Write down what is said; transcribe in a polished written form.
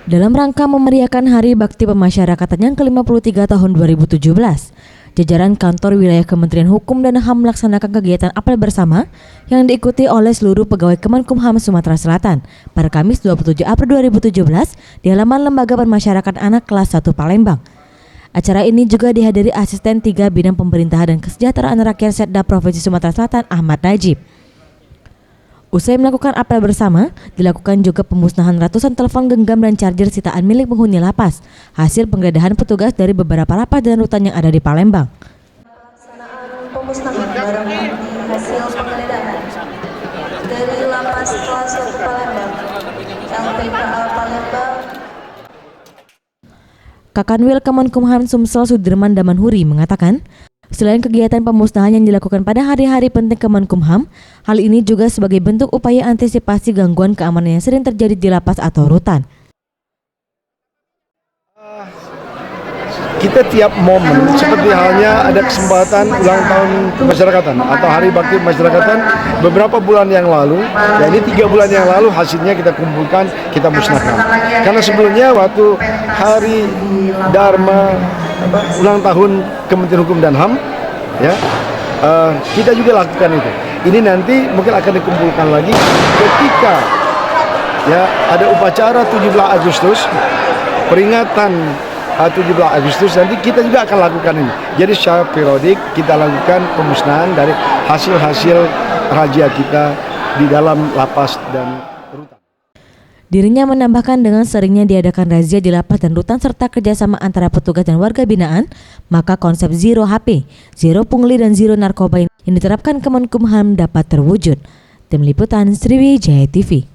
Dalam rangka memeriahkan Hari Bakti Pemasyarakatan yang ke-53 tahun 2017, jajaran kantor wilayah Kementerian Hukum dan HAM melaksanakan kegiatan apel bersama yang diikuti oleh seluruh pegawai Kemenkumham Sumatera Selatan pada Kamis 27 April 2017 di halaman Lembaga Permasyarakatan Anak kelas 1 Palembang. Acara ini juga dihadiri Asisten 3 Bidang Pemerintahan dan Kesejahteraan Rakyat Setda Provinsi Sumatera Selatan Ahmad Najib. Usai melakukan apel bersama, dilakukan juga pemusnahan ratusan telepon genggam dan charger sitaan milik penghuni lapas, hasil penggeledahan petugas dari beberapa lapas dan rutan yang ada di Palembang. Pelaksanaan pemusnahan barang bukti hasil penggeledahan dari lapas kelas 1 Palembang, LPKA Palembang. Kakanwil Kemenkumham Sumsel Sudirman Damanhuri mengatakan, selain kegiatan pemusnahan yang dilakukan pada hari-hari penting Kemenkumham, hal ini juga sebagai bentuk upaya antisipasi gangguan keamanan yang sering terjadi di lapas atau rutan. Kita tiap momen, seperti halnya ada kesempatan ulang tahun kemasyarakatan atau Hari Bakti Pemasyarakatan beberapa bulan yang lalu, ya ini 3 bulan yang lalu hasilnya kita kumpulkan, kita musnahkan. Karena sebelumnya waktu Hari Dharma ulang tahun Kementerian Hukum dan HAM, ya kita juga lakukan itu. Ini nanti mungkin akan dikumpulkan lagi ketika ya ada upacara 17 Agustus, peringatan 17 Agustus, nanti kita juga akan lakukan ini. Jadi secara periodik kita lakukan pemusnahan dari hasil-hasil razia kita di dalam lapas dan rutan. Dirinya menambahkan dengan seringnya diadakan razia di lapas dan rutan serta kerjasama antara petugas dan warga binaan, maka konsep zero HP, zero pungli dan zero narkoba yang diterapkan Kemenkumham dapat terwujud. Tim Liputan Sriwijaya TV.